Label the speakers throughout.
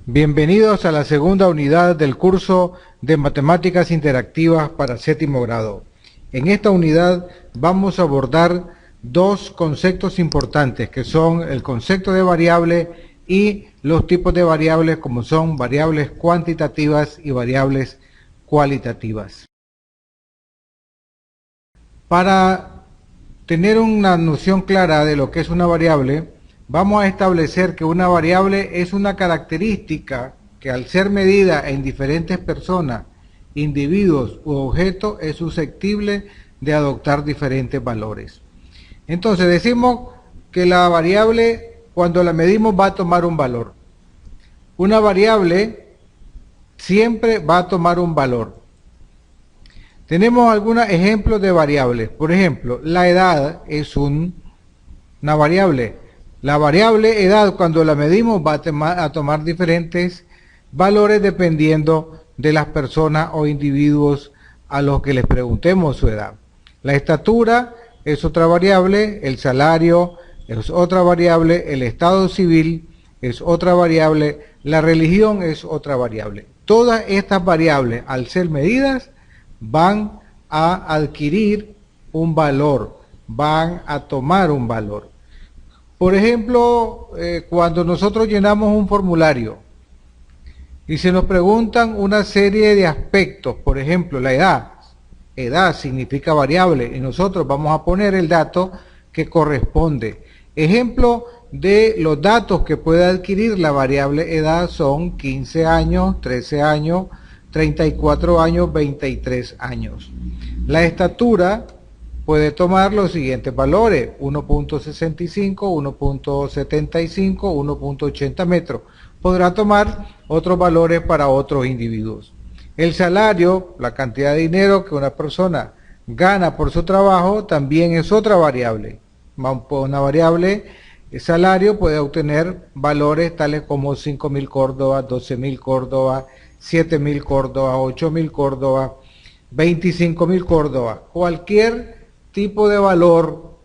Speaker 1: Bienvenidos a la segunda unidad del curso de Matemáticas Interactivas para séptimo grado. En esta unidad vamos a abordar dos conceptos importantes que son el concepto de variable y los tipos de variables como son variables cuantitativas y variables cualitativas. Para tener una noción clara de lo que es una variable, vamos a establecer que una variable es una característica que al ser medida en diferentes personas, individuos u objetos es susceptible de adoptar diferentes valores. Entonces decimos que la variable cuando la medimos va a tomar un valor. Una variable siempre va a tomar un valor. Tenemos algunos ejemplos de variables. Por ejemplo, la edad es una variable. La variable edad, cuando la medimos, va a tomar diferentes valores dependiendo de las personas o individuos a los que les preguntemos su edad. La estatura es otra variable, el salario es otra variable, el estado civil es otra variable, la religión es otra variable. Todas estas variables, al ser medidas, van a adquirir un valor, van a tomar un valor. Por ejemplo, cuando nosotros llenamos un formulario y se nos preguntan una serie de aspectos, por ejemplo, la edad. Edad significa variable y nosotros vamos a poner el dato que corresponde. Ejemplo de los datos que puede adquirir la variable edad son 15 años, 13 años, 34 años, 23 años. La estatura puede tomar los siguientes valores: 1.65, 1.75, 1.80 metros. Podrá tomar otros valores para otros individuos. El salario, la cantidad de dinero que una persona gana por su trabajo, también es otra variable. Una variable, el salario, puede obtener valores tales como 5.000 córdobas, 12.000 córdobas, 7.000 córdobas, 8.000 córdobas, 25.000 córdobas. Cualquier tipo de valor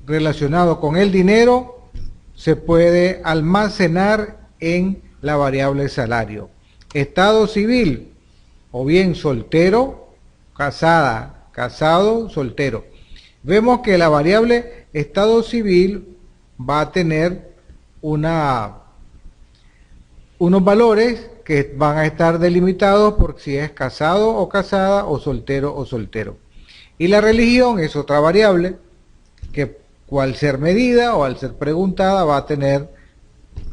Speaker 1: relacionado con el dinero se puede almacenar en la variable salario. Estado civil, o bien soltero, casada, casado, soltero. Vemos que la variable estado civil va a tener unos valores que van a estar delimitados por si es casado o casada o soltero. Y la religión es otra variable que al ser medida o al ser preguntada va a tener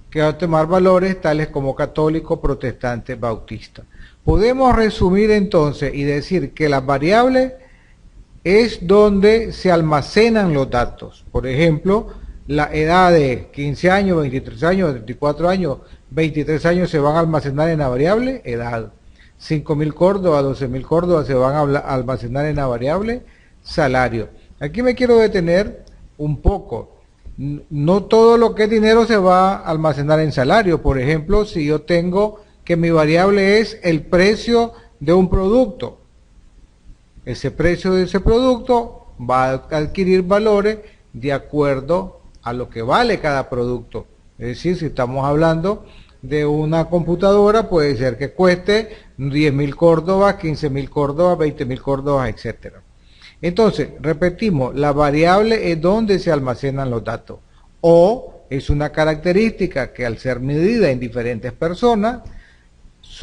Speaker 1: que tomar valores tales como católico, protestante, bautista. Podemos resumir entonces y decir que las variables es donde se almacenan los datos. Por ejemplo, la edad de 15 años, 23 años, 24 años, 23 años se van a almacenar en la variable edad. 5.000 córdobas, 12.000 córdobas se van a almacenar en la variable salario. Aquí me quiero detener un poco. No todo lo que es dinero se va a almacenar en salario. Por ejemplo, si yo tengo que mi variable es el precio de un producto, ese precio de ese producto va a adquirir valores de acuerdo a lo que vale cada producto. Es decir, si estamos hablando de una computadora, puede ser que cueste 10.000 córdobas, 15.000 córdobas, 20.000 córdobas, etcétera. Entonces, repetimos, la variable es donde se almacenan los datos, o es una característica que al ser medida en diferentes personas,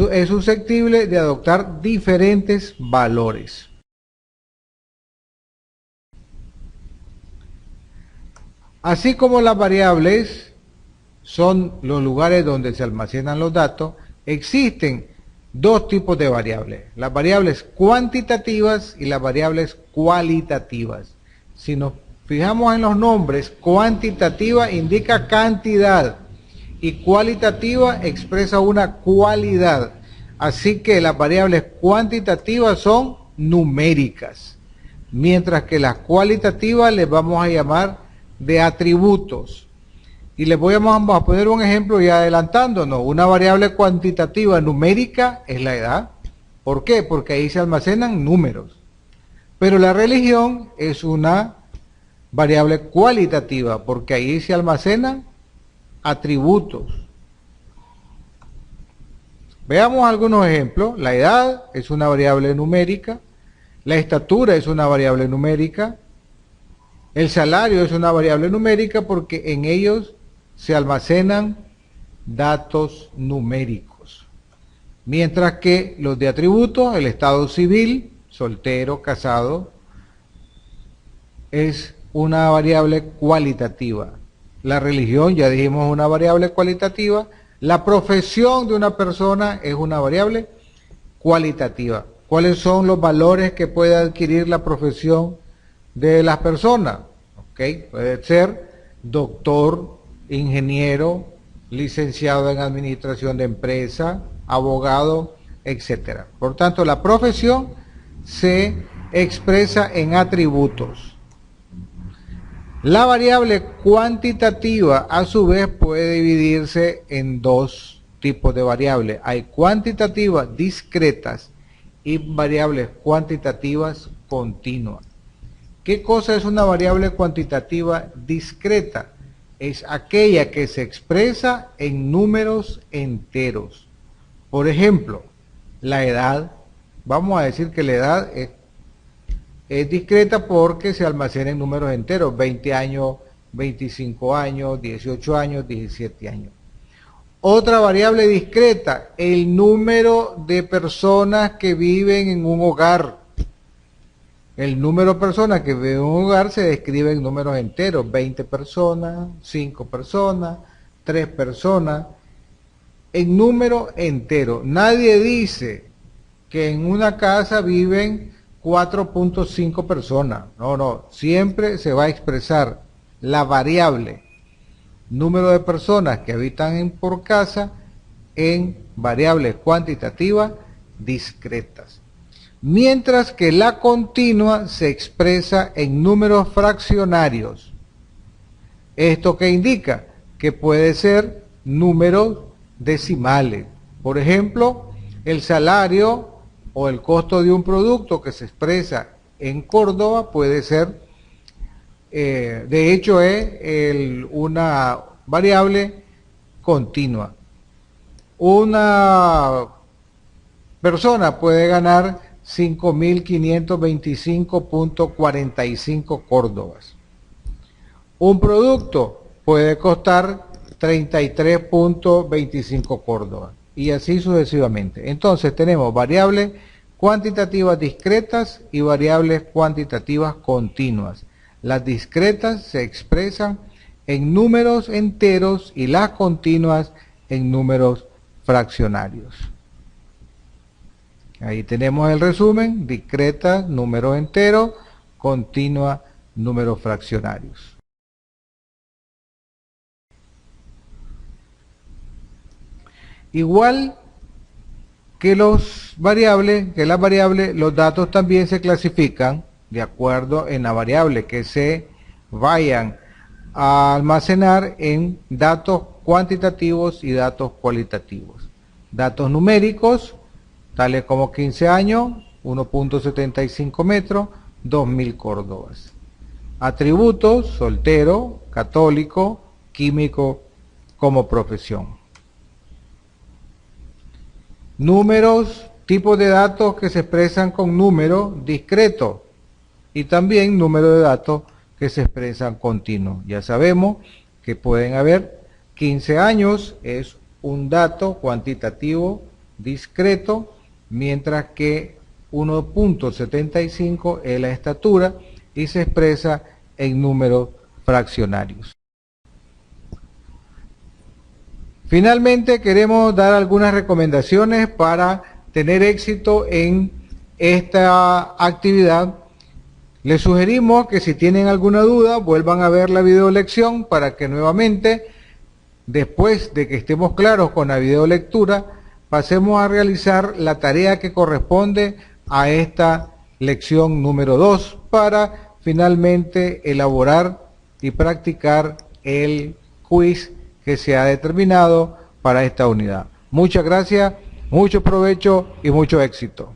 Speaker 1: es susceptible de adoptar diferentes valores. Así como las variables son los lugares donde se almacenan los datos, existen dos tipos de variables: las variables cuantitativas y las variables cualitativas. Si nos fijamos en los nombres, cuantitativa indica cantidad y cualitativa expresa una cualidad. Así que las variables cuantitativas son numéricas, mientras que las cualitativas les vamos a llamar de atributos. Y les vamos a poner un ejemplo ya adelantándonos. Una variable cuantitativa numérica es la edad. ¿Por qué? Porque ahí se almacenan números. Pero la religión es una variable cualitativa, porque ahí se almacenan atributos. Veamos algunos ejemplos. La edad es una variable numérica, la estatura es una variable numérica, el salario es una variable numérica porque en ellos se almacenan datos numéricos. Mientras que los de atributos, el estado civil, soltero, casado, es una variable cualitativa. La religión, ya dijimos, una variable cualitativa. La profesión de una persona es una variable cualitativa. ¿Cuáles son los valores que puede adquirir la profesión de las personas? Puede ser doctor, ingeniero, licenciado en administración de empresa, abogado, etcétera. Por tanto, la profesión se expresa en atributos. La variable cuantitativa, a su vez, puede dividirse en dos tipos de variables. Hay cuantitativas discretas y variables cuantitativas continuas. ¿Qué cosa es una variable cuantitativa discreta? Es aquella que se expresa en números enteros. Por ejemplo, la edad. Vamos a decir que la edad es discreta porque se almacena en números enteros, 20 años, 25 años, 18 años, 17 años. Otra variable discreta, el número de personas que viven en un hogar. El número de personas que viven en un hogar se describe en números enteros, 20 personas, 5 personas, 3 personas, en número entero. Nadie dice que en una casa viven 4.5 personas. No, siempre se va a expresar la variable número de personas que habitan por casa en variables cuantitativas discretas. Mientras que la continua se expresa en números fraccionarios. ¿Esto qué indica? Que puede ser números decimales. Por ejemplo, el salario o el costo de un producto que se expresa en Córdoba puede ser, de hecho es una variable continua. Una persona puede ganar 5.525.45 córdobas. Un producto puede costar 33.25 córdobas. Y así sucesivamente. Entonces tenemos variables cuantitativas discretas y variables cuantitativas continuas. Las discretas se expresan en números enteros y las continuas en números fraccionarios. Ahí tenemos el resumen: discreta, número entero; continua, números fraccionarios. Igual que las variables, los datos también se clasifican de acuerdo en la variable que se vayan a almacenar en datos cuantitativos y datos cualitativos. Datos numéricos, tales como 15 años, 1.75 metros, 2.000 córdobas. Atributos: soltero, católico, químico como profesión. Números, tipos de datos que se expresan con número discreto y también número de datos que se expresan continuos. Ya sabemos que pueden haber 15 años, es un dato cuantitativo discreto, mientras que 1.75 es la estatura y se expresa en números fraccionarios. Finalmente, queremos dar algunas recomendaciones para tener éxito en esta actividad. Les sugerimos que si tienen alguna duda, vuelvan a ver la video lección para que nuevamente, después de que estemos claros con la video lectura, pasemos a realizar la tarea que corresponde a esta lección número 2 para finalmente elaborar y practicar el quiz que se ha determinado para esta unidad. Muchas gracias, mucho provecho y mucho éxito.